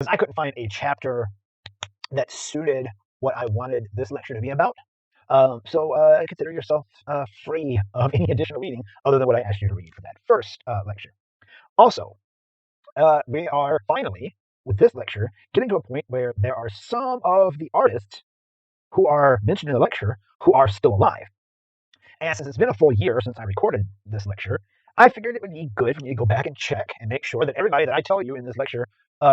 since I couldn't find a chapter that suited what I wanted this lecture to be about, consider yourself free of any additional reading other than what I asked you to read for that first lecture. Also, we are finally, with this lecture, getting to a point where there are some of the artists who are mentioned in the lecture who are still alive. And since it's been a full year since I recorded this lecture, I figured it would be good for me to go back and check and make sure that everybody that I tell you in this lecture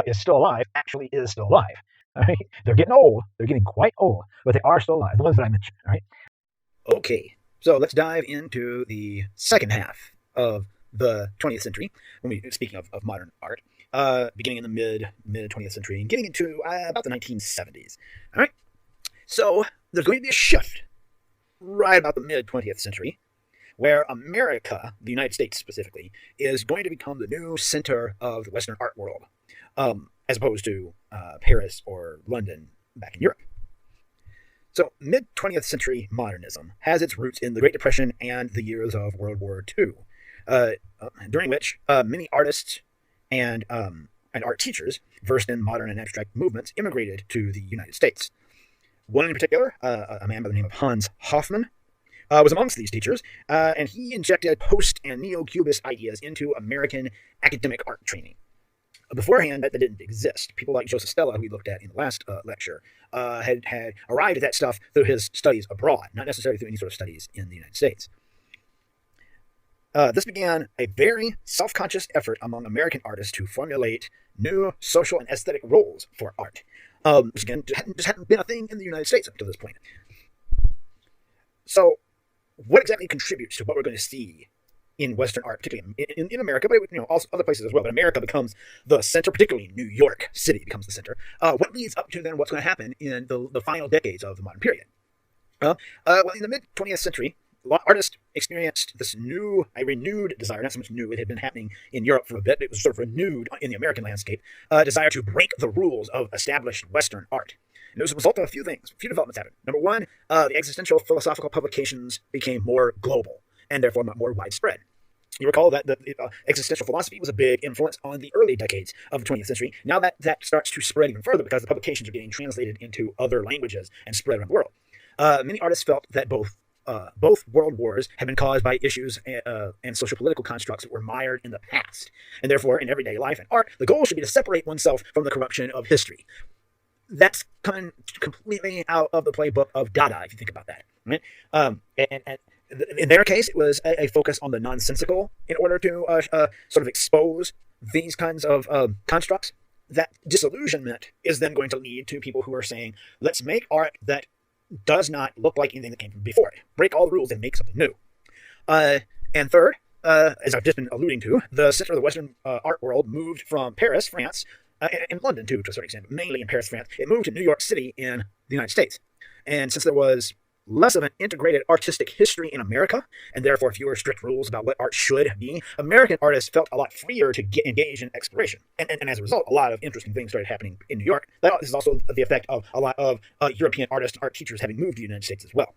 is still alive actually is still alive. All right? They're getting old. They're getting quite old, but they are still alive, the ones that I mentioned. All right? Okay, so let's dive into the second half of the 20th century, speaking of modern art, beginning in the mid 20th century and getting into about the 1970s. All right, so there's going to be a shift right about the mid 20th century, where America, the United States specifically, is going to become the new center of the Western art world, as opposed to Paris or London back in Europe. So mid-20th century modernism has its roots in the Great Depression and the years of World War II, during which many artists and art teachers versed in modern and abstract movements immigrated to the United States. One in particular, a man by the name of Hans Hofmann, was amongst these teachers, and he injected post- and neo-cubist ideas into American academic art training. Beforehand, that didn't exist. People like Joseph Stella, who we looked at in the last lecture, had arrived at that stuff through his studies abroad, not necessarily through any sort of studies in the United States. This began a very self-conscious effort among American artists to formulate new social and aesthetic roles for art, which again just hadn't been a thing in the United States up to this point. So, what exactly contributes to what we're going to see in Western art, particularly in America, but also other places as well? But America becomes the center, particularly New York City becomes the center. What leads up to then what's going to happen in the final decades of the modern period? Well, in the mid-20th century, artists experienced this renewed desire, not so much new, it had been happening in Europe for a bit, but it was sort of renewed in the American landscape, desire to break the rules of established Western art. And it was a result of a few things. A few developments happened. Number one, the existential philosophical publications became more global and therefore more widespread. You recall that the existential philosophy was a big influence on the early decades of the 20th century. Now that starts to spread even further because the publications are getting translated into other languages and spread around the world. Many artists felt that both world wars had been caused by issues and social-political constructs that were mired in the past. And therefore, in everyday life and art, the goal should be to separate oneself from the corruption of history. That's coming completely out of the playbook of Dada, if you think about that. Right? And in their case, it was a focus on the nonsensical in order to sort of expose these kinds of constructs. That disillusionment is then going to lead to people who are saying, let's make art that does not look like anything that came from before it. Break all the rules and make something new. And third, as I've just been alluding to, the center of the Western art world moved from Paris, France, and London too, to a certain extent, but mainly in Paris, France. It moved to New York City in the United States. And since there was less of an integrated artistic history in America, and therefore fewer strict rules about what art should be, American artists felt a lot freer to get engaged in exploration. And as a result, a lot of interesting things started happening in New York. This is also the effect of a lot of European artists and art teachers having moved to the United States as well.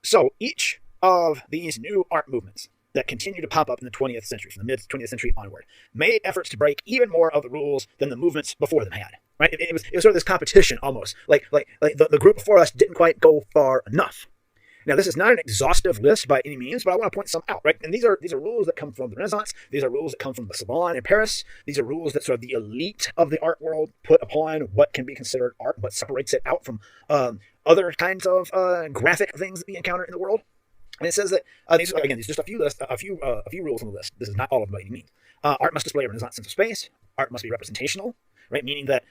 So each of these new art movements that continue to pop up in the 20th century, from the mid-20th century onward, made efforts to break even more of the rules than the movements before them had. Right? It was sort of this competition almost. Like the group before us didn't quite go far enough. Now, this is not an exhaustive list by any means, but I want to point some out, right? And these are rules that come from the Renaissance. These are rules that come from the Salon in Paris. These are rules that sort of the elite of the art world put upon what can be considered art, what separates it out from other kinds of graphic things that we encounter in the world. And it says that these are just a few rules on the list. This is not all of them by any means. Art must display a Renaissance sense of space. Art must be representational, right? Meaning that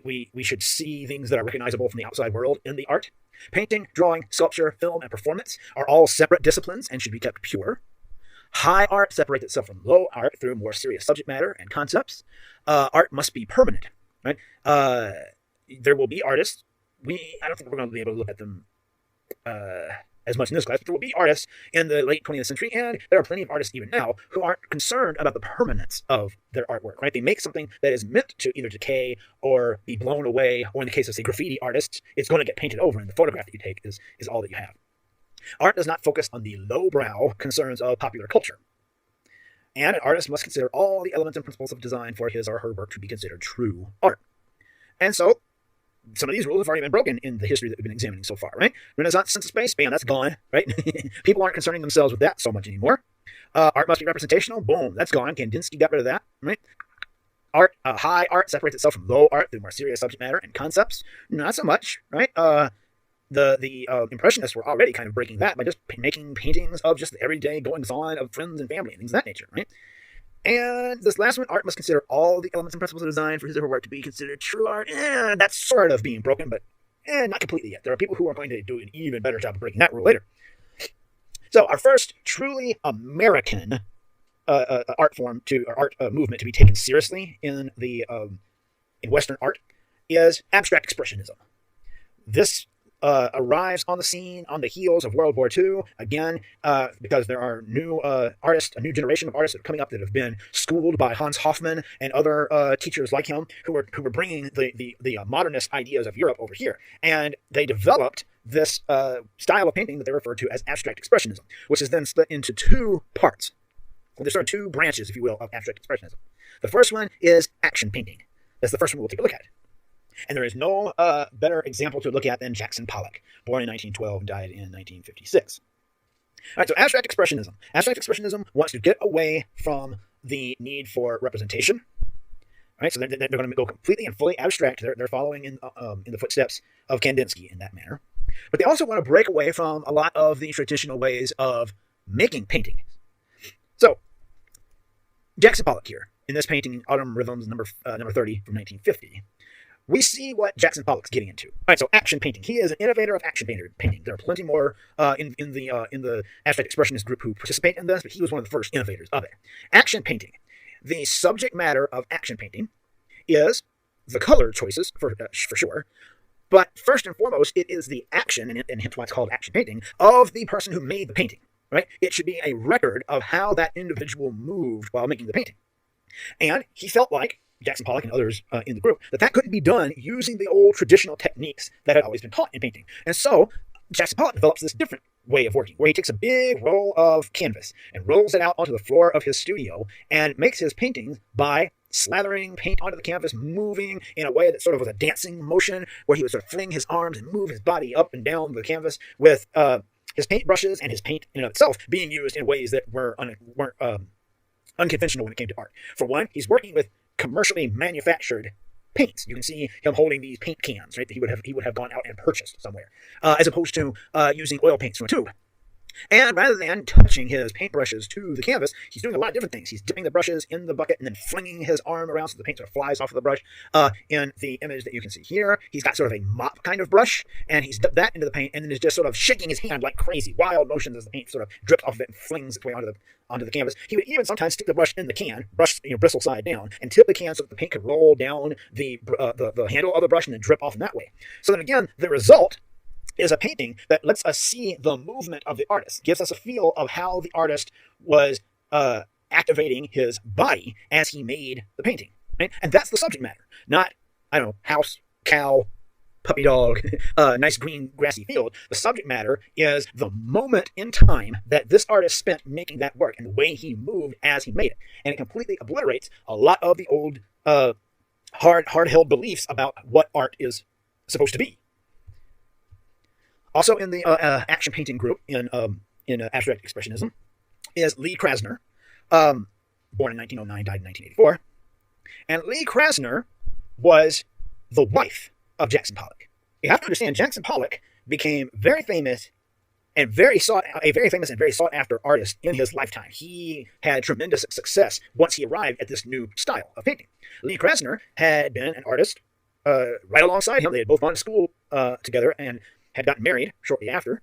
we should see things that are recognizable from the outside world in the art. Painting, drawing, sculpture, film, and performance are all separate disciplines and should be kept pure. High art separates itself from low art through more serious subject matter and concepts. Art must be permanent, right? There will be artists. I don't think we're going to be able to look at them as much in this class, but there will be artists in the late 20th century, and there are plenty of artists even now who aren't concerned about the permanence of their artwork, right? They make something that is meant to either decay or be blown away, or in the case of, say, graffiti artists, it's going to get painted over, and the photograph that you take is all that you have. Art does not focus on the lowbrow concerns of popular culture. And an artist must consider all the elements and principles of design for his or her work to be considered true art. And so, some of these rules have already been broken in the history that we've been examining so far, right? Renaissance sense of space, bam, that's gone, right? People aren't concerning themselves with that so much anymore. Art must be representational, boom, that's gone. Kandinsky got rid of that, right? High art separates itself from low art through more serious subject matter and concepts. Not so much, right? The Impressionists were already kind of breaking that by just making paintings of just the everyday goings-on of friends and family and things of that nature, right? And this last one, art must consider all the elements and principles of design for his or her work to be considered true art. That's sort of being broken, but not completely yet. There are people who are going to do an even better job of breaking that rule later. So our first truly American art form art movement to be taken seriously in Western art is abstract expressionism. This arrives on the scene on the heels of World War II, again, because there are new artists, a new generation of artists that are coming up that have been schooled by Hans Hofmann and other teachers like him who were bringing the modernist ideas of Europe over here. And they developed this style of painting that they refer to as abstract expressionism, which is then split into two parts. There's sort of two branches, if you will, of abstract expressionism. The first one is action painting. That's the first one we'll take a look at. And there is no better example to look at than Jackson Pollock, born in 1912 and died in 1956. All right, so abstract expressionism. Abstract expressionism wants to get away from the need for representation. All right, so they're going to go completely and fully abstract. They're following in the footsteps of Kandinsky in that manner. But they also want to break away from a lot of the traditional ways of making painting. So, Jackson Pollock here, in this painting, Autumn Rhythms number 30 from 1950. We see what Jackson Pollock's getting into. All right, so action painting. He is an innovator of action painting. There are plenty more in the abstract expressionist group who participate in this, but he was one of the first innovators of it. Action painting. The subject matter of action painting is the color choices for sure, but first and foremost, it is the action, and hence why it's called action painting, of the person who made the painting. Right? It should be a record of how that individual moved while making the painting, and he felt like Jackson Pollock and others in the group, that couldn't be done using the old traditional techniques that had always been taught in painting. And so Jackson Pollock develops this different way of working, where he takes a big roll of canvas and rolls it out onto the floor of his studio and makes his paintings by slathering paint onto the canvas, moving in a way that sort of was a dancing motion, where he would sort of fling his arms and move his body up and down the canvas with his paint brushes and his paint in and of itself being used in ways that weren't unconventional when it came to art. For one, he's working with commercially manufactured paints. You can see him holding these paint cans, right, that he would have gone out and purchased somewhere, as opposed to using oil paints from a tube. And rather than touching his paintbrushes to the canvas, he's doing a lot of different things. He's dipping the brushes in the bucket and then flinging his arm around so the paint sort of flies off of the brush. In the image that you can see here, he's got sort of a mop kind of brush, and he's dipped that into the paint and then is just sort of shaking his hand like crazy, wild motions as the paint sort of drips off of it and flings its way onto the canvas. He would even sometimes stick the brush in the can, bristle side down, and tip the can so that the paint could roll down the handle of the brush and then drip off in that way. So then again, the result is a painting that lets us see the movement of the artist, gives us a feel of how the artist was activating his body as he made the painting, right? And that's the subject matter, not, I don't know, house, cow, puppy dog, nice green grassy field. The subject matter is the moment in time that this artist spent making that work and the way he moved as he made it. And it completely obliterates a lot of the old hard-held beliefs about what art is supposed to be. Also in the action painting group in abstract expressionism is Lee Krasner, born in 1909, died in 1984. And Lee Krasner was the wife of Jackson Pollock. You have to understand, Jackson Pollock became very famous and very sought after artist in his lifetime. He had tremendous success once he arrived at this new style of painting. Lee Krasner had been an artist right alongside him. They had both gone to school together and had gotten married shortly after.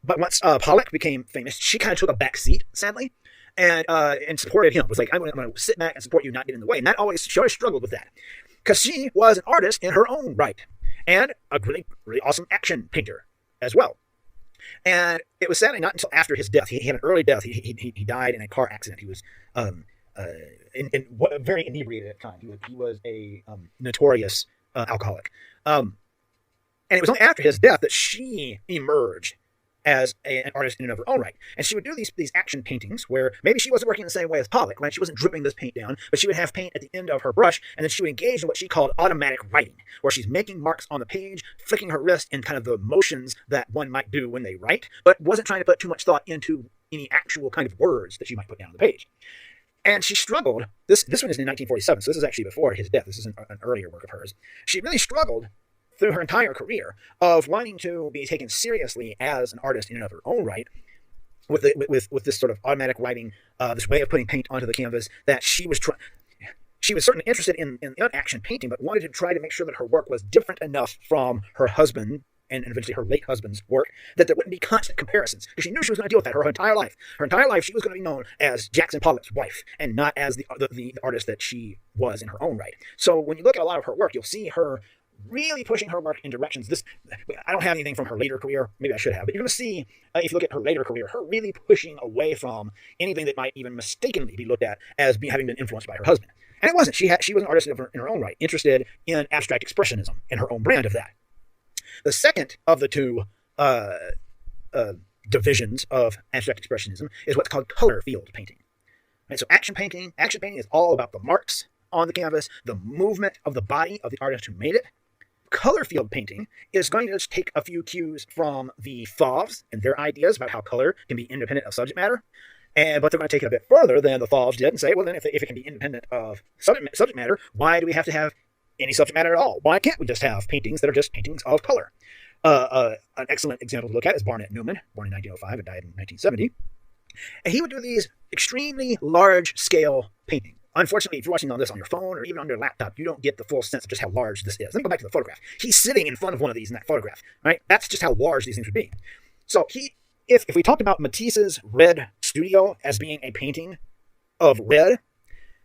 But once Pollock became famous, she kind of took a back seat, sadly, and supported him. It was like, I'm going to sit back and support you, not get in the way. And she always struggled with that, because she was an artist in her own right, and a really, really awesome action painter as well. And it was sadly not until after his death. He had an early death. He died in a car accident. He was very inebriated at the time. He was a notorious alcoholic. And it was only after his death that she emerged an artist in and of her own right. And she would do these action paintings where maybe she wasn't working the same way as Pollock, right? She wasn't dripping this paint down, but she would have paint at the end of her brush, and then she would engage in what she called automatic writing, where she's making marks on the page, flicking her wrist in kind of the motions that one might do when they write, but wasn't trying to put too much thought into any actual kind of words that she might put down on the page. And she struggled. This one is in 1947, so this is actually before his death. This is an earlier work of hers. She really struggled through her entire career of wanting to be taken seriously as an artist in and of her own right, with this sort of automatic writing, this way of putting paint onto the canvas that she was certainly interested in action painting, but wanted to try to make sure that her work was different enough from her husband and eventually her late husband's work, that there wouldn't be constant comparisons. Because she knew she was going to deal with that her entire life. Her entire life, she was going to be known as Jackson Pollock's wife, and not as the artist that she was in her own right. So when you look at a lot of her work, you'll see her really pushing her work in directions. I don't have anything from her later career. Maybe I should have. But you're going to see, if you look at her later career, her really pushing away from anything that might even mistakenly be looked at as having been influenced by her husband. And it wasn't. She was an artist in her own right, interested in abstract expressionism and her own brand of that. The second of the two divisions of abstract expressionism is what's called color field painting. Right, so action painting is all about the marks on the canvas, the movement of the body of the artist who made it. Color field painting is going to just take a few cues from the Fauves and their ideas about how color can be independent of subject matter. But they're going to take it a bit further than the Fauves did and say, well, then if it can be independent of subject matter, why do we have to have any subject matter at all? Why can't we just have paintings that are just paintings of color? An excellent example to look at is Barnett Newman, born in 1905 and died in 1970. And he would do these extremely large-scale paintings. Unfortunately, if you're watching this on your phone or even on your laptop, you don't get the full sense of just how large this is. Let me go back to the photograph. He's sitting in front of one of these in that photograph, right? That's just how large these things would be. So if we talked about Matisse's Red Studio as being a painting of red,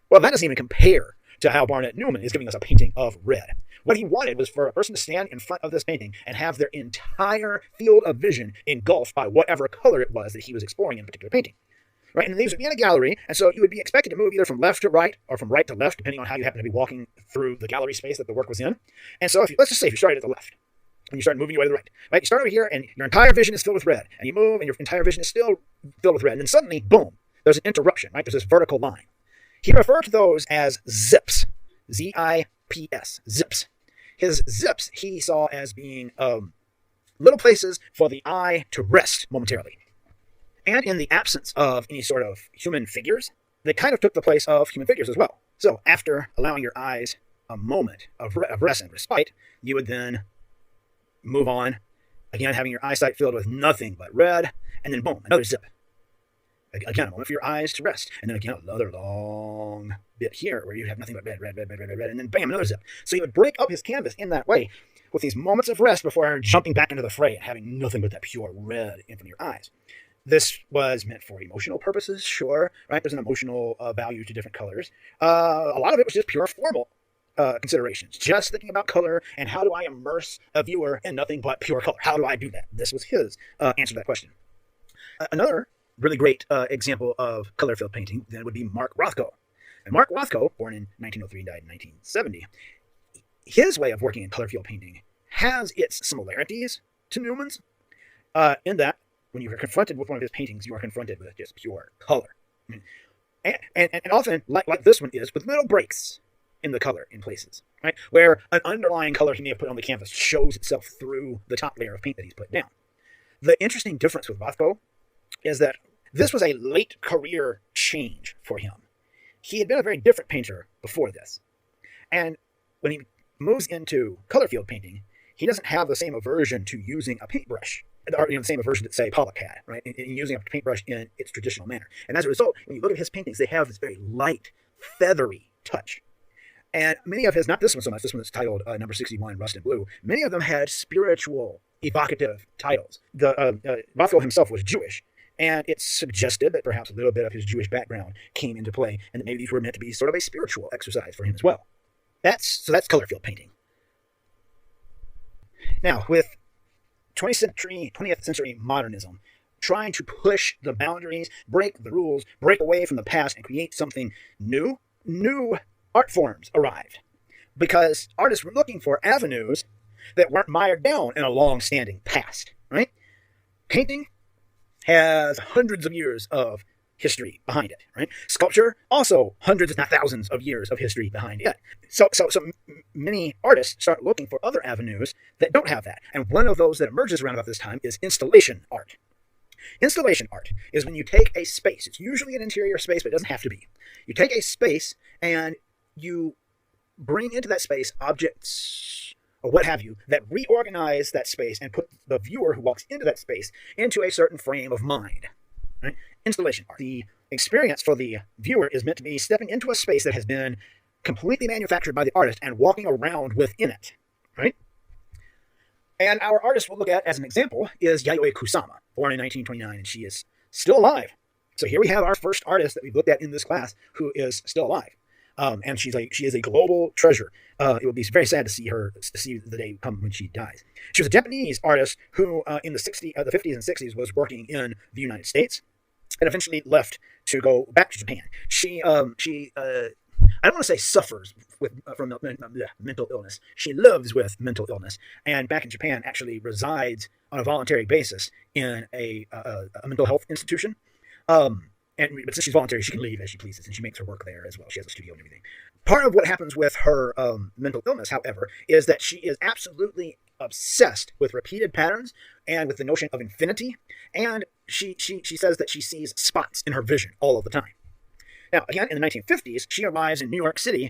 well, that doesn't even compare to how Barnett Newman is giving us a painting of red. What he wanted was for a person to stand in front of this painting and have their entire field of vision engulfed by whatever color it was that he was exploring in a particular painting. Right? And these would be in a gallery, and so you would be expected to move either from left to right or from right to left, depending on how you happen to be walking through the gallery space that the work was in. And so let's just say if you started at the left, and you start moving your way to the right. Right? You start over here, and your entire vision is filled with red, and you move, and your entire vision is still filled with red, and then suddenly, boom, there's an interruption, right? There's this vertical line. He referred to those as zips, Z-I-P-S, zips. His zips he saw as being little places for the eye to rest momentarily. And in the absence of any sort of human figures, they kind of took the place of human figures as well. So after allowing your eyes a moment of rest and respite, you would then move on, again having your eyesight filled with nothing but red, and then boom, another zip. Again, a moment for your eyes to rest, and then again another long bit here where you have nothing but red, and then bam, another zip. So he would break up his canvas in that way with these moments of rest before jumping back into the fray and having nothing but that pure red in front of your eyes. This was meant for emotional purposes, sure, right? There's an emotional value to different colors. A lot of it was just pure formal considerations, just thinking about color and how do I immerse a viewer in nothing but pure color? How do I do that? This was his answer to that question. Another really great example of color field painting then would be Mark Rothko. And Mark Rothko, born in 1903 and died in 1970, his way of working in color field painting has its similarities to Newman's in that when you are confronted with one of his paintings, you are confronted with just pure color. And often, like this one is, with little breaks in the color in places, right? Where an underlying color he may have put on the canvas shows itself through the top layer of paint that he's put down. The interesting difference with Rothko is that this was a late career change for him. He had been a very different painter before this. And when he moves into color field painting, he doesn't have the same aversion to using a paintbrush, or the same aversion that, say, Pollock had, right? In using a paintbrush in its traditional manner. And as a result, when you look at his paintings, they have this very light, feathery touch. And many of his, not this one so much, this one is titled number 61, Rust and Blue, many of them had spiritual, evocative titles. Rothko himself was Jewish, and it's suggested that perhaps a little bit of his Jewish background came into play, and that maybe these were meant to be sort of a spiritual exercise for him as well. That's color field painting. Now, with 20th century modernism trying to push the boundaries, break the rules, break away from the past, and create something new art forms arrived. Because artists were looking for avenues that weren't mired down in a long-standing past, right? Painting has hundreds of years of history behind it, right? Sculpture, also hundreds, if not thousands, of years of history behind it. So many artists start looking for other avenues that don't have that. And one of those that emerges around about this time is installation art. Installation art is when you take a space, it's usually an interior space, but it doesn't have to be. You take a space and you bring into that space objects or what have you that reorganize that space and put the viewer who walks into that space into a certain frame of mind. Right? Installation art. The experience for the viewer is meant to be stepping into a space that has been completely manufactured by the artist and walking around within it. Right? And our artist we'll look at as an example is Yayoi Kusama, born in 1929, and she is still alive. So here we have our first artist that we've looked at in this class who is still alive. And she is a global treasure. It would be very sad to see the day come when she dies. She was a Japanese artist who, in the 50s and 60s, was working in the United States, and eventually left to go back to Japan. She I don't want to say suffers from mental illness. She lives with mental illness, and back in Japan, actually resides on a voluntary basis in a mental health institution. But since she's voluntary, she can leave as she pleases, and she makes her work there as well. She has a studio and everything. Part of what happens with her mental illness, however, is that she is absolutely obsessed with repeated patterns and with the notion of infinity, and she says that she sees spots in her vision all of the time. Now, again, in the 1950s, she arrives in New York City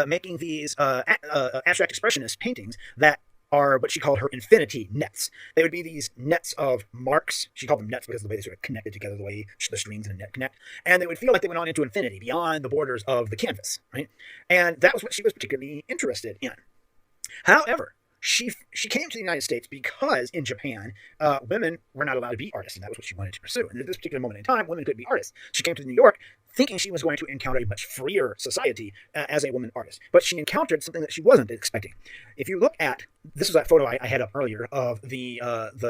making these abstract expressionist paintings that are what she called her infinity nets. They would be these nets of marks. She called them nets because of the way they sort of connected together, the way the strings in a net connect. And they would feel like they went on into infinity, beyond the borders of the canvas, right? And that was what she was particularly interested in. However, she came to the United States because in Japan, women were not allowed to be artists, and that was what she wanted to pursue. And at this particular moment in time, women could be artists. She came to New York thinking she was going to encounter a much freer society as a woman artist. But she encountered something that she wasn't expecting. If you look at, this is that photo I had up earlier of the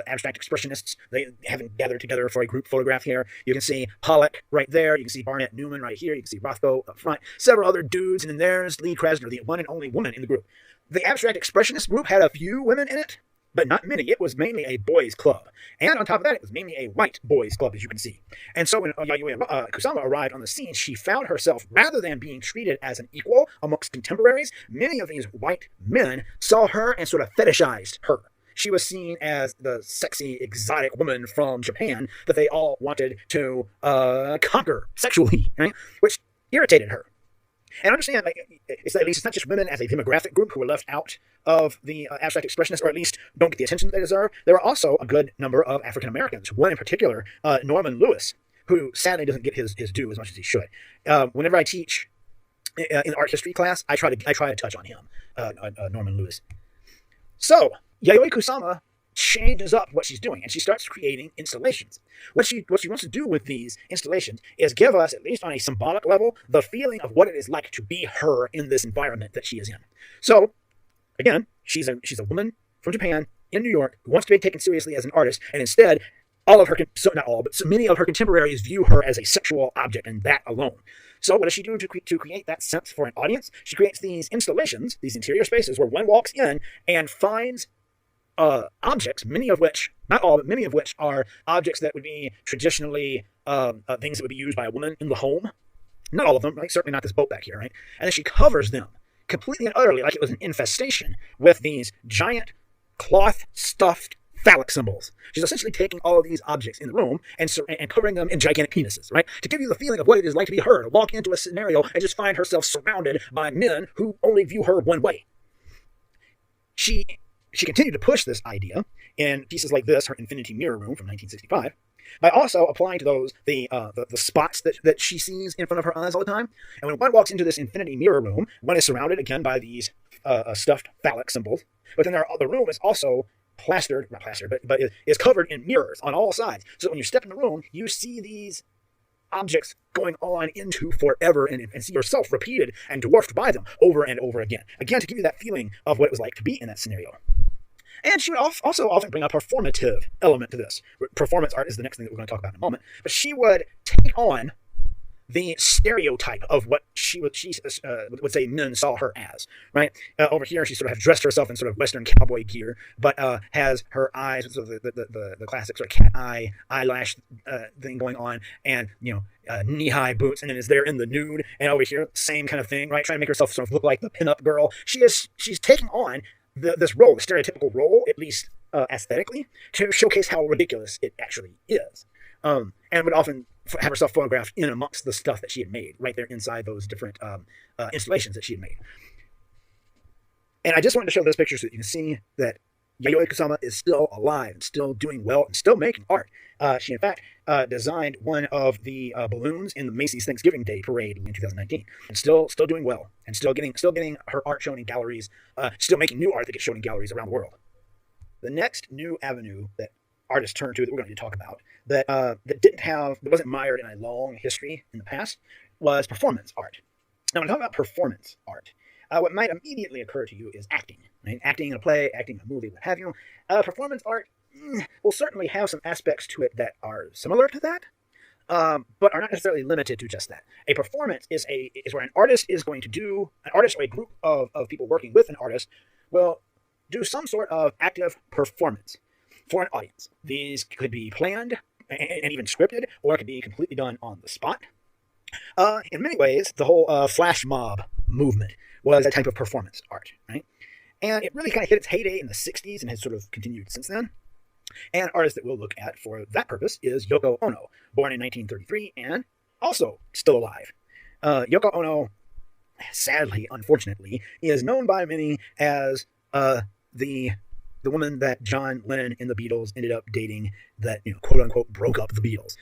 abstract expressionists. They haven't gathered together for a group photograph here. You can see Pollock right there. You can see Barnett Newman right here. You can see Rothko up front. Several other dudes, and then there's Lee Krasner, the one and only woman in the group. The abstract expressionist group had a few women in it, but not many. It was mainly a boys' club. And on top of that, it was mainly a white boys' club, as you can see. And so when Yayoi Kusama arrived on the scene, she found herself, rather than being treated as an equal amongst contemporaries, many of these white men saw her and sort of fetishized her. She was seen as the sexy, exotic woman from Japan that they all wanted to conquer sexually, right? Which irritated her. And understand, it's not just women as a demographic group who were left out of the abstract expressionists, or at least don't get the attention that they deserve. There are also a good number of African Americans. One in particular, Norman Lewis, who sadly doesn't get his due as much as he should. Whenever I teach in art history class, I try to touch on him, Norman Lewis. So Yayoi Kusama changes up what she's doing, and she starts creating installations. What she wants to do with these installations is give us, at least on a symbolic level, the feeling of what it is like to be her in this environment that she is in. So, again, she's a woman from Japan in New York who wants to be taken seriously as an artist, and instead, not all, but so many of her contemporaries view her as a sexual object, and that alone. So what does she do to create that sense for an audience? She creates these installations, these interior spaces, where one walks in and finds objects, many of which, not all, but many of which are objects that would be traditionally things that would be used by a woman in the home. Not all of them, right? Certainly not this boat back here, right? And then she covers them completely and utterly, like it was an infestation, with these giant cloth-stuffed phallic symbols. She's essentially taking all of these objects in the room and covering them in gigantic penises, right? To give you the feeling of what it is like to be her, to walk into a scenario and just find herself surrounded by men who only view her one way. She continued to push this idea in pieces like this, her Infinity Mirror Room from 1965, by also applying to those the spots that she sees in front of her eyes all the time. And when one walks into this Infinity Mirror Room, one is surrounded again by these stuffed phallic symbols, but then the room is also not plastered, but is covered in mirrors on all sides. So when you step in the room, you see these objects going on into forever and see yourself repeated and dwarfed by them over and over again. Again, to give you that feeling of what it was like to be in that scenario. And she would also often bring a performative element to this. Performance art is the next thing that we're going to talk about in a moment. But she would take on the stereotype of what she would say men saw her as, right? Over here, she sort of has dressed herself in sort of Western cowboy gear, but has her eyes, sort of the classic sort of cat eye eyelash thing going on, and knee-high boots, and then is there in the nude. And over here, same kind of thing, right? Trying to make herself sort of look like the pinup girl. She's taking on this role, the stereotypical role, at least aesthetically, to showcase how ridiculous it actually is. And would often have herself photographed in amongst the stuff that she had made, right there inside those different installations that she had made. And I just wanted to show this picture so that you can see that Yayoi Kusama is still alive and still doing well and still making art. She, in fact, designed one of the balloons in the Macy's Thanksgiving Day Parade in 2019, and still doing well, and still getting her art shown in galleries, still making new art that gets shown in galleries around the world. The next new avenue that artists turn to that we're going to talk about that wasn't mired in a long history in the past was performance art. Now, when I talk about performance art, what might immediately occur to you is acting, right? Acting in a play, acting in a movie, what have you. Performance art will certainly have some aspects to it that are similar to that, but are not necessarily limited to just that. A performance is where an artist or a group of people working with an artist will do some sort of active performance for an audience. These could be planned and even scripted, or it could be completely done on the spot. In many ways, the whole flash mob movement was a type of performance art, right? And it really kind of hit its heyday in the 60s and has sort of continued since then. And an artist that we'll look at for that purpose is Yoko Ono, born in 1933 and also still alive. Yoko Ono, sadly, unfortunately, is known by many as the woman that John Lennon and the Beatles ended up dating, that, quote unquote, broke up the Beatles.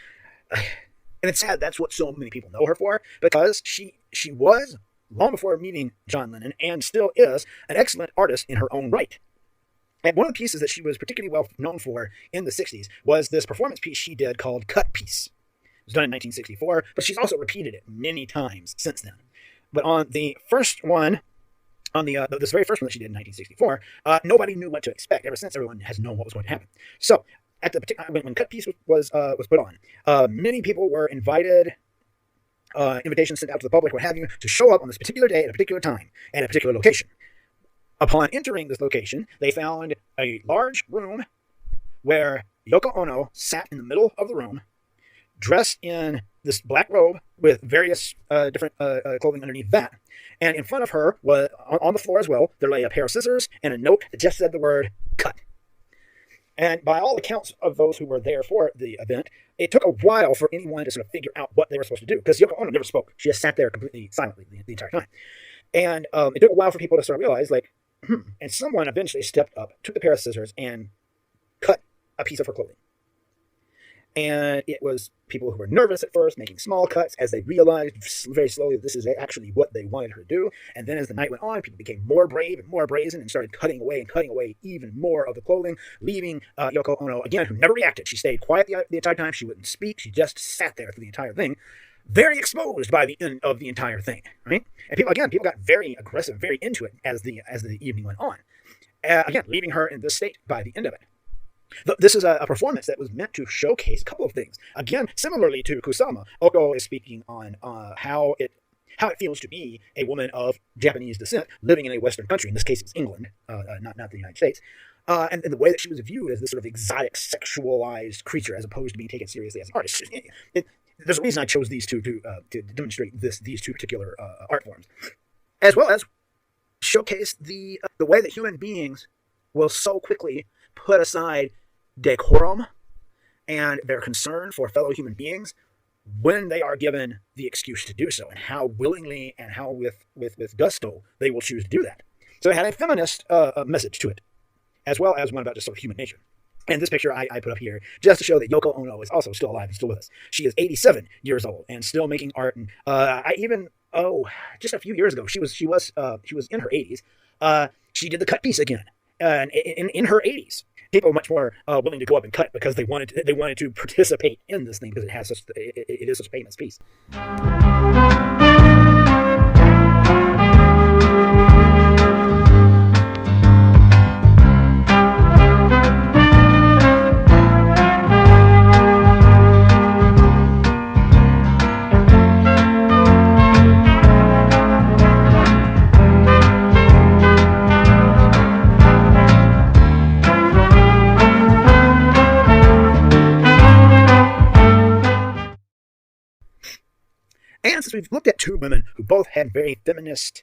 And it's sad that's what so many people know her for, because she was, long before meeting John Lennon, and still is, an excellent artist in her own right. And one of the pieces that she was particularly well known for in the 60s was this performance piece she did called Cut Piece. It was done in 1964, but she's also repeated it many times since then. But on the first one, this very first one that she did in 1964, nobody knew what to expect. Ever since, everyone has known what was going to happen. So, at the particular when Cut Piece was put on, many people were invited, invitations sent out to the public, what have you, to show up on this particular day at a particular time and a particular location. Upon entering this location, they found a large room where Yoko Ono sat in the middle of the room, dressed in this black robe with various different clothing underneath that. And in front of her, was on the floor as well, there lay a pair of scissors and a note that just said the word cut. And by all accounts of those who were there for the event, it took a while for anyone to sort of figure out what they were supposed to do, because Yoko Ono never spoke. She just sat there completely silently the entire time. And it took a while for people to sort of realize, and someone eventually stepped up, took a pair of scissors, and cut a piece of her clothing. And it was people who were nervous at first, making small cuts, as they realized very slowly that this is actually what they wanted her to do. And then as the night went on, people became more brave and more brazen and started cutting away even more of the clothing, leaving Yoko Ono, again, who never reacted. She stayed quiet the entire time. She wouldn't speak. She just sat there through the entire thing, very exposed by the end of the entire thing, right? And people got very aggressive, very into it as the evening went on. Again, leaving her in this state by the end of it. This is a performance that was meant to showcase a couple of things. Again, similarly to Kusama, Oko is speaking on how it feels to be a woman of Japanese descent living in a Western country. In this case, it's England, not the United States. And the way that she was viewed as this sort of exotic, sexualized creature, as opposed to being taken seriously as an artist. There's a reason I chose these two to demonstrate these two particular art forms, as well as showcase the way that human beings will so quickly put aside decorum and their concern for fellow human beings when they are given the excuse to do so, and how willingly and how with gusto they will choose to do that. So it had a feminist message to it, as well as one about just sort of human nature. And this picture I put up here just to show that Yoko Ono is also still alive and still with us. She is 87 years old and still making art. And just a few years ago, she was in her 80s. She did the cut piece again. In her 80s, people were much more willing to go up and cut because they wanted to participate in this thing, because it is such a famous piece. we've looked at two women who both had very feminist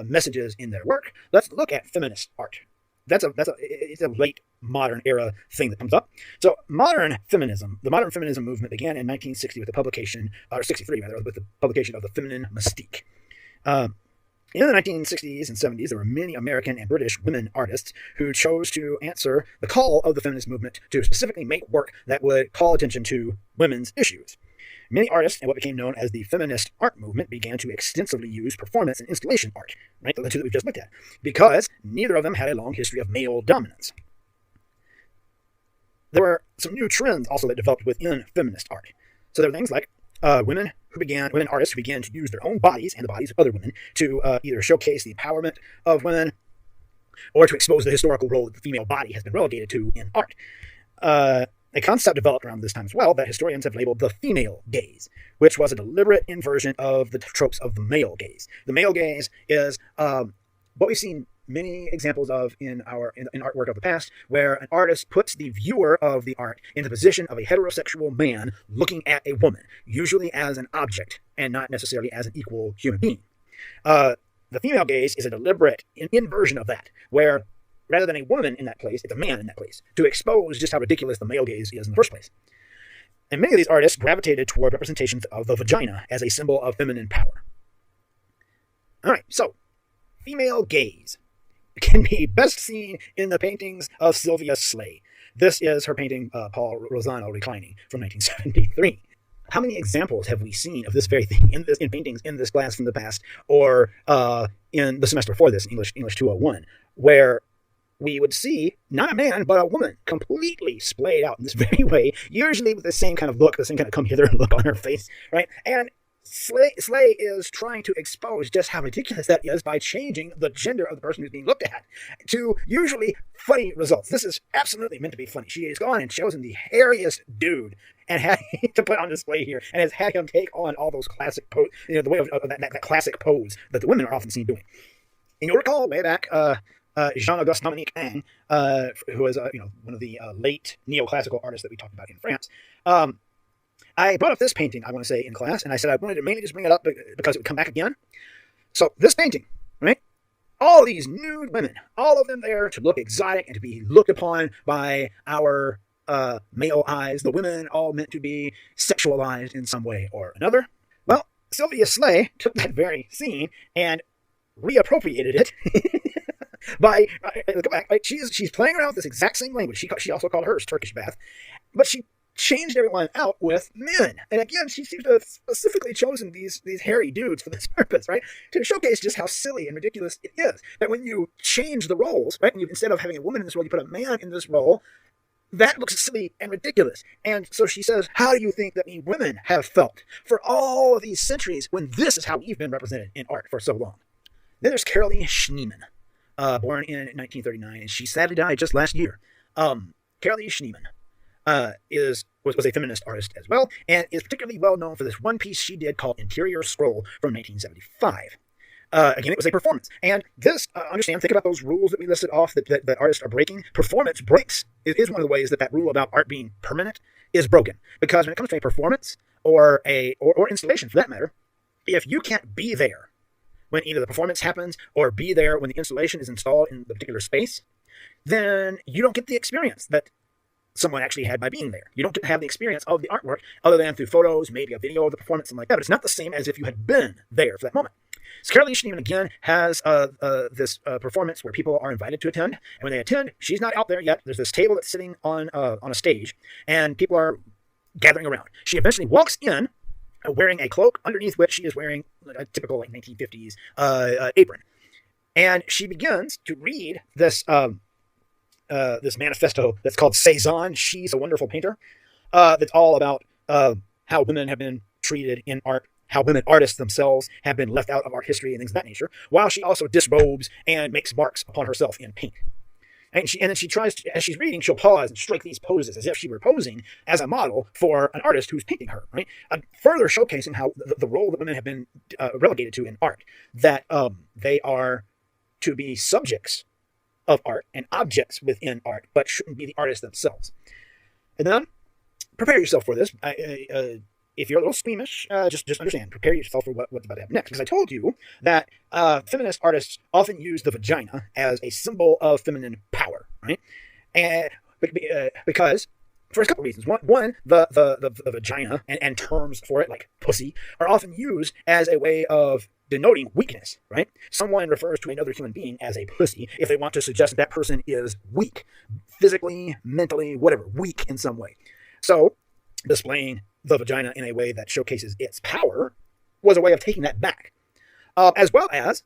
messages in their work. Let's look at feminist art. It's a late modern era thing that comes up. So the modern feminism movement began in 1960 with the publication, or 63 rather, with the publication of The Feminine Mystique. In the 1960s and 70s, there were many American and British women artists who chose to answer the call of the feminist movement to specifically make work that would call attention to women's issues. Many artists in what became known as the feminist art movement began to extensively use performance and installation art, right, the two that we just looked at, because neither of them had a long history of male dominance. There were some new trends also that developed within feminist art. So there were things like women artists who began to use their own bodies and the bodies of other women to either showcase the empowerment of women or to expose the historical role that the female body has been relegated to in art. A concept developed around this time as well that historians have labeled the female gaze, which was a deliberate inversion of the tropes of the male gaze. The male gaze is what we've seen many examples of in artwork of the past, where an artist puts the viewer of the art in the position of a heterosexual man looking at a woman, usually as an object and not necessarily as an equal human being. The female gaze is a deliberate inversion of that, where rather than a woman in that place, it's a man in that place, to expose just how ridiculous the male gaze is in the first place. And many of these artists gravitated toward representations of the vagina as a symbol of feminine power. All right, so female gaze can be best seen in the paintings of Sylvia Slay. This is her painting, Paul Rosano Reclining, from 1973. How many examples have we seen of this very thing in paintings in this class from the past, or in the semester before this, English 201, where we would see not a man, but a woman completely splayed out in this very way, usually with the same kind of look, the same kind of come hither look on her face, right? And Slay is trying to expose just how ridiculous that is by changing the gender of the person who's being looked at to usually funny results. This is absolutely meant to be funny. She has gone and chosen the hairiest dude and had to put on display here, and has had him take on all those classic pose, the way of that classic pose that the women are often seen doing. And you'll recall way back, Jean-Auguste Dominique Eng, who was one of the late neoclassical artists that we talked about in France. I brought up this painting, I want to say, in class, and I said I wanted to mainly just bring it up because it would come back again. So this painting, right? All these nude women, all of them there to look exotic and to be looked upon by our male eyes. The women all meant to be sexualized in some way or another. Well, Sylvia Slay took that very scene and reappropriated it by go back. Like she's playing around with this exact same language. She also called hers Turkish bath, but she changed everyone out with men. And again, she seems to have specifically chosen these hairy dudes for this purpose, right? To showcase just how silly and ridiculous it is. That when you change the roles, right? Instead of having a woman in this role, you put a man in this role. That looks silly and ridiculous. And so she says, how do you think that we women have felt for all of these centuries when this is how we've been represented in art for so long? Then there's Carolee Schneemann, born in 1939, and she sadly died just last year. Carolee Schneemann was a feminist artist as well, and is particularly well known for this one piece she did called Interior Scroll from 1975. Again, it was a performance. And this, think about those rules that we listed off that artists are breaking. Performance breaks. It is one of the ways that rule about art being permanent is broken. Because when it comes to a performance or installation for that matter, if you can't be there when either the performance happens or be there when the installation is installed in the particular space, then you don't get the experience that someone actually had by being there. You don't get to have the experience of the artwork other than through photos, maybe a video of the performance, something like that. But it's not the same as if you had been there for that moment. So Carolee Schneemann, again, has this performance where people are invited to attend. And when they attend, she's not out there yet. There's this table that's sitting on a stage, and people are gathering around. She eventually walks in wearing a cloak, underneath which she is wearing a typical 1950s apron. And she begins to read this this manifesto that's called Cezanne, She's a Wonderful Painter, that's all about how women have been treated in art, how women artists themselves have been left out of art history and things of that nature, while she also disrobes and makes marks upon herself in paint. And then she tries to, as she's reading, she'll pause and strike these poses as if she were posing as a model for an artist who's painting her, right? Further showcasing how the role that women have been relegated to in art, that they are to be subjects of art and objects within art, but shouldn't be the artists themselves. And then, prepare yourself for this. if you're a little squeamish, just understand, prepare yourself for what's about to happen next. Because I told you that feminist artists often use the vagina as a symbol of feminine power, right? And because for a couple of reasons. One, the vagina and terms for it, like pussy, are often used as a way of denoting weakness, right? Someone refers to another human being as a pussy if they want to suggest that person is weak, physically, mentally, whatever, weak in some way. So, displaying the vagina in a way that showcases its power was a way of taking that back. As well as,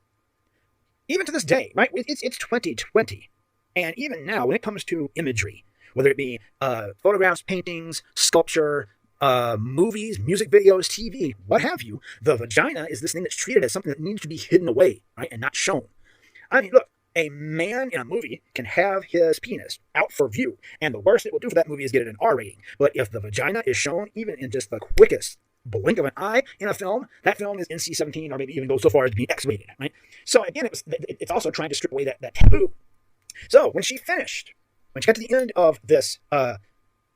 even to this day, right? It's 2020. And even now, when it comes to imagery, whether it be photographs, paintings, sculpture, movies, music videos, TV, what have you, the vagina is this thing that's treated as something that needs to be hidden away, right, and not shown. I mean, look, a man in a movie can have his penis out for view, and the worst it will do for that movie is get it an R rating. But if the vagina is shown even in just the quickest blink of an eye in a film, that film is NC-17 or maybe even goes so far as to be X-rated, right? So again, it's also trying to strip away that taboo. So when she got to the end of this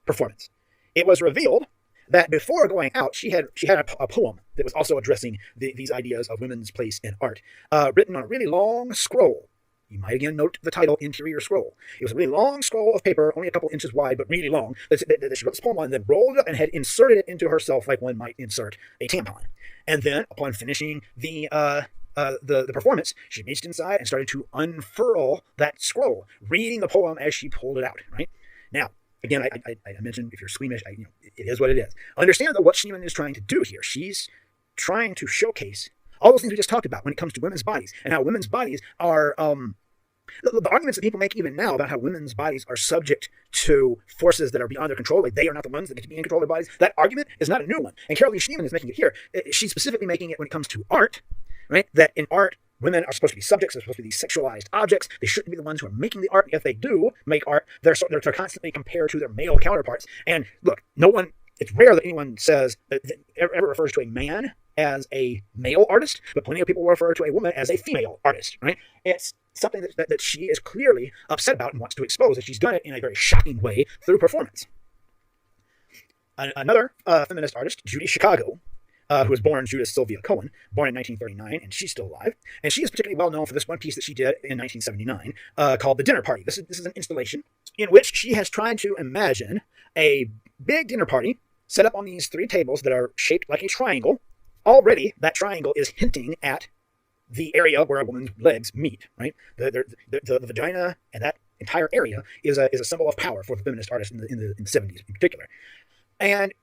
performance, it was revealed that before going out, she had a poem that was also addressing these ideas of women's place in art, written on a really long scroll. You might again note the title, Interior Scroll. It was a really long scroll of paper, only a couple inches wide, but really long, that she wrote this poem on and then rolled it up and had inserted it into herself like one might insert a tampon. And then, upon finishing the performance, she reached inside and started to unfurl that scroll, reading the poem as she pulled it out, right? Now, again, I mentioned if you're squeamish, it is what it is. Understand that what Schneemann is trying to do here, she's trying to showcase all those things we just talked about when it comes to women's bodies and how women's bodies are, the arguments that people make even now about how women's bodies are subject to forces that are beyond their control, like they are not the ones that get to be in control of their bodies, that argument is not a new one. And Caroline Schneemann is making it here. She's specifically making it when it comes to art, right? That in art, women are supposed to be subjects. They're supposed to be these sexualized objects. They shouldn't be the ones who are making the art. If they do make art, they're constantly compared to their male counterparts. And look, it's rare that anyone says that ever refers to a man as a male artist, but plenty of people refer to a woman as a female artist, right? It's something that she is clearly upset about and wants to expose, and she's done it in a very shocking way through performance. Another feminist artist, Judy Chicago, who was born Judith Sylvia Cohen, born in 1939, and she's still alive. And she is particularly well known for this one piece that she did in 1979 called The Dinner Party. This is an installation in which she has tried to imagine a big dinner party set up on these three tables that are shaped like a triangle. Already, that triangle is hinting at the area where a woman's legs meet, right? The vagina and that entire area is a symbol of power for the feminist artists in the 70s in particular. And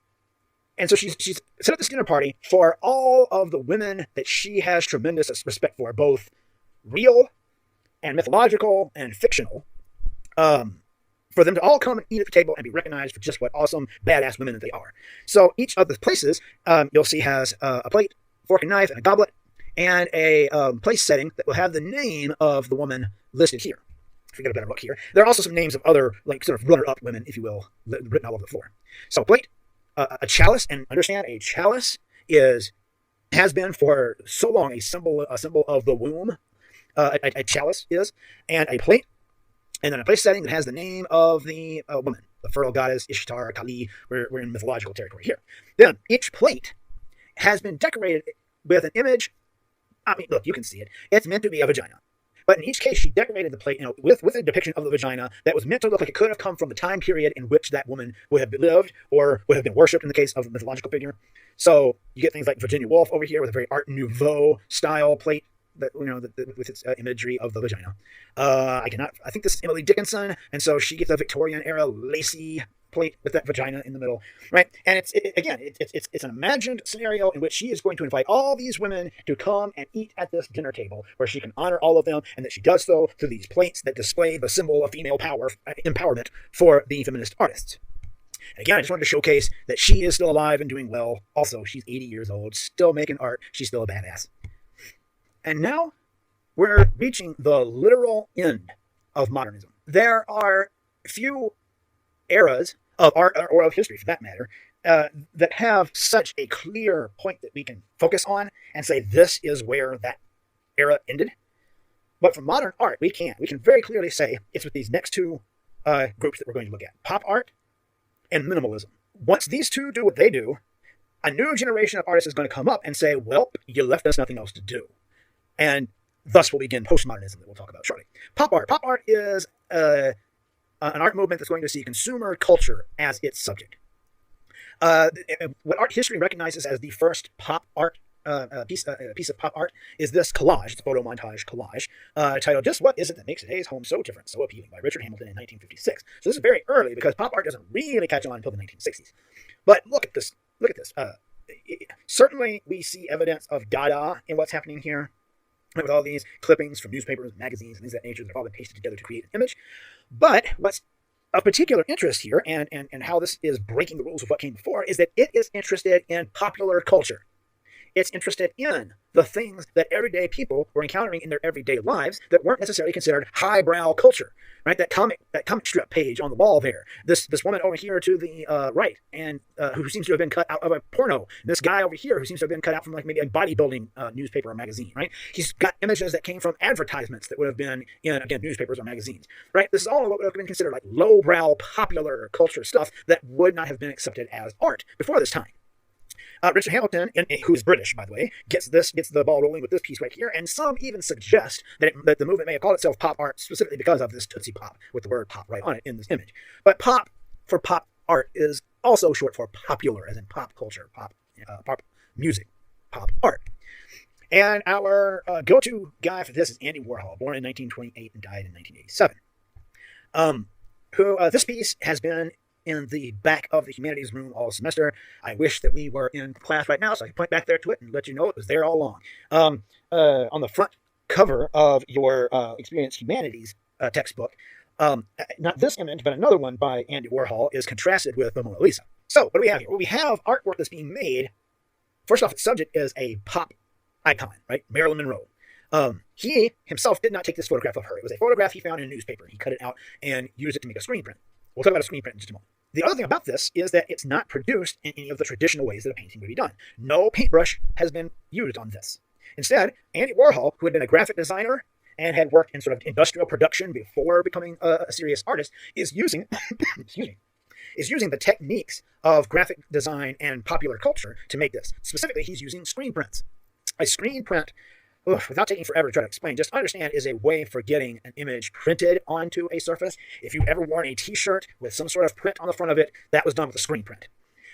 so she's set up this dinner party for all of the women that she has tremendous respect for, both real and mythological and fictional, for them to all come and eat at the table and be recognized for just what awesome, badass women that they are. So each of the places, you'll see, has a plate, fork and knife, and a goblet, and a place setting that will have the name of the woman listed here. If you get a better look here. There are also some names of other, like, sort of runner-up women, if you will, written all over the floor. So a plate, a chalice, and understand a chalice has been for so long a symbol of the womb. A chalice is, and a plate, and then a place setting that has the name of the woman, the fertile goddess Ishtar, Kali. We're in mythological territory here. Then each plate has been decorated with an image. I mean, look, you can see it. It's meant to be a vagina. But in each case, she decorated the plate, with a depiction of the vagina that was meant to look like it could have come from the time period in which that woman would have lived or would have been worshipped in the case of a mythological figure. So you get things like Virginia Woolf over here with a very Art Nouveau style plate that with its imagery of the vagina. I think this is Emily Dickinson, and so she gets a Victorian era lacy plate with that vagina in the middle, right? And it's an imagined scenario in which she is going to invite all these women to come and eat at this dinner table, where she can honor all of them, and that she does so through these plates that display the symbol of female power, empowerment for the feminist artists. And again, I just wanted to showcase that she is still alive and doing well. Also, she's 80 years old, still making art. She's still a badass. And now we're reaching the literal end of modernism. There are few eras of art, or of history for that matter, that have such a clear point that we can focus on and say this is where that era ended. But for modern art, we can very clearly say it's with these next two groups that we're going to look at: pop art and minimalism. Once these two do what they do, a new generation of artists is going to come up and say, well, you left us nothing else to do. And thus will begin postmodernism that we'll talk about shortly. Pop art. Pop art is an art movement that's going to see consumer culture as its subject. What art history recognizes as the first pop art piece of pop art is this collage. It's a photo montage collage titled "Just What Is It That Makes Today's Home So Different, So Appealing" by Richard Hamilton in 1956. So this is very early because pop art doesn't really catch on until the 1960s. But look at this. Look at this. Certainly, we see evidence of Dada in what's happening here, with all these clippings from newspapers, magazines, and things of that nature that have all been pasted together to create an image. But what's of particular interest here, and how this is breaking the rules of what came before, is that it is interested in popular culture. It's interested in the things that everyday people were encountering in their everyday lives that weren't necessarily considered highbrow culture, right? That comic strip page on the wall there. This woman over here to the right, and who seems to have been cut out of a porno. This guy over here who seems to have been cut out from like maybe a bodybuilding newspaper or magazine, right? He's got images that came from advertisements that would have been in, again, newspapers or magazines, right? This is all what would have been considered like lowbrow popular culture stuff that would not have been accepted as art before this time. Richard Hamilton, who is British, by the way, gets the ball rolling with this piece right here, and some even suggest that the movement may have called itself pop art specifically because of this Tootsie Pop with the word pop right on it in this image. But pop for pop art is also short for popular, as in pop culture, pop music, pop art. And our go-to guy for this is Andy Warhol, born in 1928 and died in 1987. This piece has been in the back of the humanities room all semester. I wish that we were in class right now so I could point back there to it and let you know it was there all along. On the front cover of your Experience Humanities textbook, not this image, but another one by Andy Warhol is contrasted with the Mona Lisa. So what do we have here? Well, we have artwork that's being made. First off, its subject is a pop icon, right? Marilyn Monroe. He himself did not take this photograph of her. It was a photograph he found in a newspaper. He cut it out and used it to make a screen print. We'll talk about a screen print in just a moment. The other thing about this is that it's not produced in any of the traditional ways that a painting would be done. No paintbrush has been used on this. Instead, Andy Warhol, who had been a graphic designer and had worked in sort of industrial production before becoming a serious artist, is using the techniques of graphic design and popular culture to make this. Specifically, he's using screen prints. A screen print, without taking forever to try to explain, just understand is a way for getting an image printed onto a surface. If you've ever worn a t-shirt with some sort of print on the front of it, that was done with a screen print.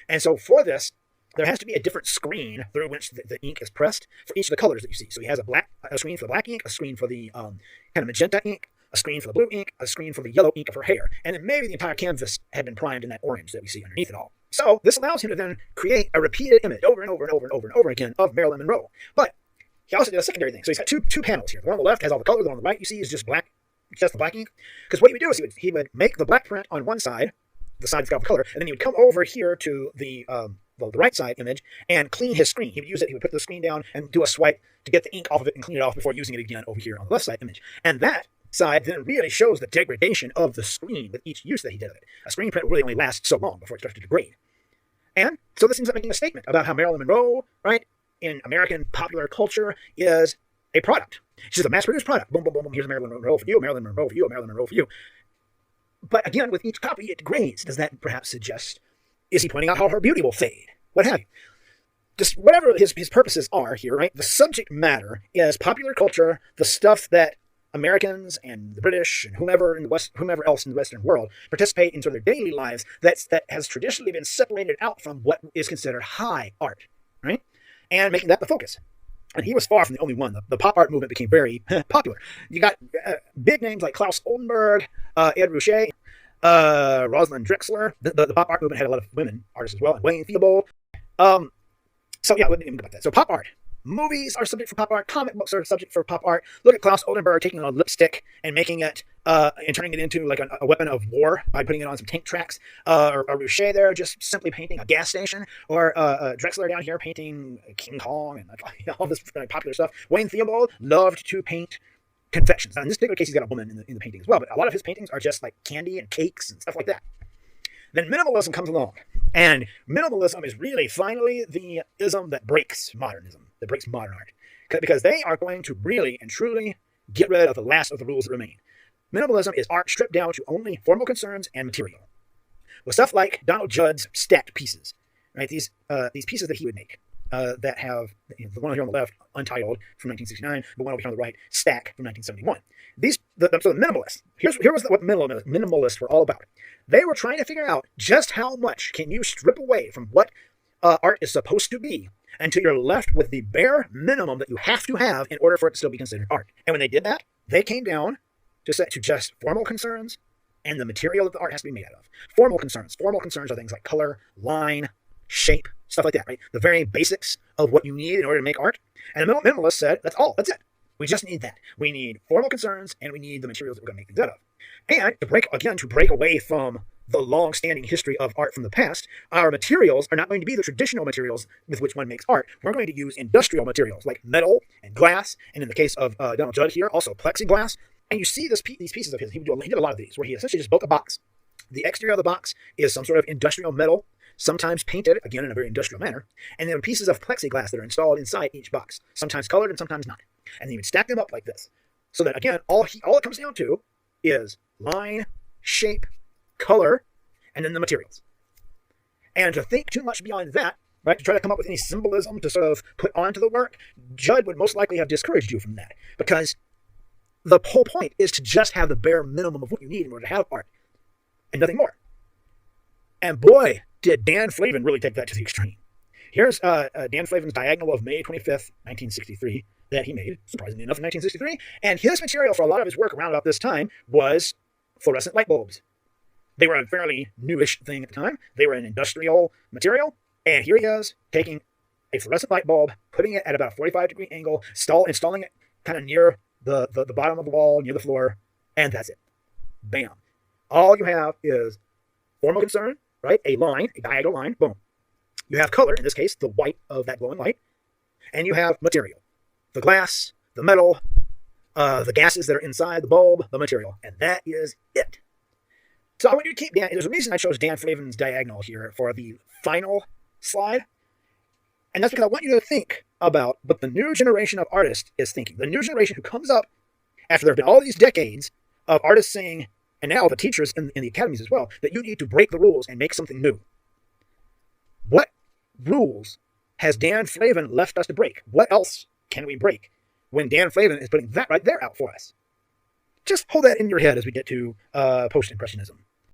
And so for this, there has to be a different screen through which the ink is pressed for each of the colors that you see. So he has a screen for the black ink, a screen for the kind of magenta ink, a screen for the blue ink, a screen for the yellow ink of her hair. And then maybe the entire canvas had been primed in that orange that we see underneath it all. So this allows him to then create a repeated image over and over and over and over and over again of Marilyn Monroe. But he also did a secondary thing. So he's got two panels here. The one on the left has all the color. The one on the right you see is just black, just the black ink. Because what he would do is he would make the black print on one side, the side that's got the color, and then he would come over here to the right side image and clean his screen. He would use it. He would put the screen down and do a swipe to get the ink off of it and clean it off before using it again over here on the left side image. And that side then really shows the degradation of the screen with each use that he did of it. A screen print really only lasts so long before it starts to degrade. And so this ends up making a statement about how Marilyn Monroe, right, in American popular culture is a product. She's a mass-produced product. Boom, boom, boom, boom. Here's a Marilyn Monroe for you, Marilyn Monroe for you, Marilyn Monroe for you. But again, with each copy, it degrades. Does that perhaps suggest, is he pointing out how her beauty will fade? What have you? Just whatever his purposes are here, right? The subject matter is popular culture, the stuff that Americans and the British and whomever else in the Western world participate in sort of their daily lives that has traditionally been separated out from what is considered high art, right? And making that the focus. And he was far from the only one. The pop art movement became very popular. You got big names like Klaus Oldenburg, Ed Ruscha, Rosalind Drexler. The pop art movement had a lot of women artists as well, and Wayne Theobald. So yeah, we didn't even go about that. So pop art. Movies are subject for pop art. Comic books are subject for pop art. Look at Klaus Oldenburg taking a lipstick and making it, and turning it into like a weapon of war by putting it on some tank tracks. Or Ruscha there just simply painting a gas station. Or Drexler down here painting King Kong and all this popular stuff. Wayne Theobald loved to paint confections. Now, in this particular case, he's got a woman in the painting as well. But a lot of his paintings are just like candy and cakes and stuff like that. Then minimalism comes along. And minimalism is really finally the ism that breaks modernism, that breaks modern art. Because they are going to really and truly get rid of the last of the rules that remain. Minimalism is art stripped down to only formal concerns and material. With stuff like Donald Judd's stacked pieces. right? These pieces that he would make that have the one here on the left, Untitled from 1969, the one over here on the right, Stack from 1971. So the minimalists. Here was what minimalists were all about. They were trying to figure out just how much can you strip away from what art is supposed to be until you're left with the bare minimum that you have to have in order for it to still be considered art. And when they did that, they came down to just formal concerns and the material that the art has to be made out of. Formal concerns are things like color, line, shape, stuff like that, right? The very basics of what you need in order to make art. And the minimalist said, that's it. We just need that. We need formal concerns, and we need the materials that we're going to make things out of. And to break away from the long-standing history of art from the past, our materials are not going to be the traditional materials with which one makes art. We're going to use industrial materials like metal and glass, and in the case of Donald Judd here, also plexiglass. And you see these pieces of his. He did a lot of these, where he essentially just built a box. The exterior of the box is some sort of industrial metal, sometimes painted, again in a very industrial manner, and then pieces of plexiglass that are installed inside each box, sometimes colored and sometimes not. And then you would stack them up like this, so that again, all it comes down to is line, shape, color, and then the materials. And to think too much beyond that, right, to try to come up with any symbolism to sort of put onto the work, Judd would most likely have discouraged you from that, because the whole point is to just have the bare minimum of what you need in order to have art, and nothing more. And boy, did Dan Flavin really take that to the extreme. Here's Dan Flavin's diagonal of May 25th, 1963, that he made, surprisingly enough, in 1963. And his material for a lot of his work around about this time was fluorescent light bulbs. They were a fairly newish thing at the time. They were an industrial material. And here he is taking a fluorescent light bulb, putting it at about a 45-degree angle, installing it kind of near the bottom of the wall, near the floor, and that's it. Bam. All you have is formal concern, right? A diagonal line, boom. You have color, in this case, the white of that glowing light, and you have material. The glass, the metal, the gases that are inside the bulb, the material, and that is it. So I want you to keep Dan. There's a reason I chose Dan Flavin's diagonal here for the final slide, and that's because I want you to think about what the new generation of artists is thinking. The new generation who comes up after there have been all these decades of artists saying, and now the teachers in the academies as well, that you need to break the rules and make something new. What rules has Dan Flavin left us to break? What else can we break when Dan Flavin is putting that right there out for us? Just hold that in your head as we get to post-impressionism.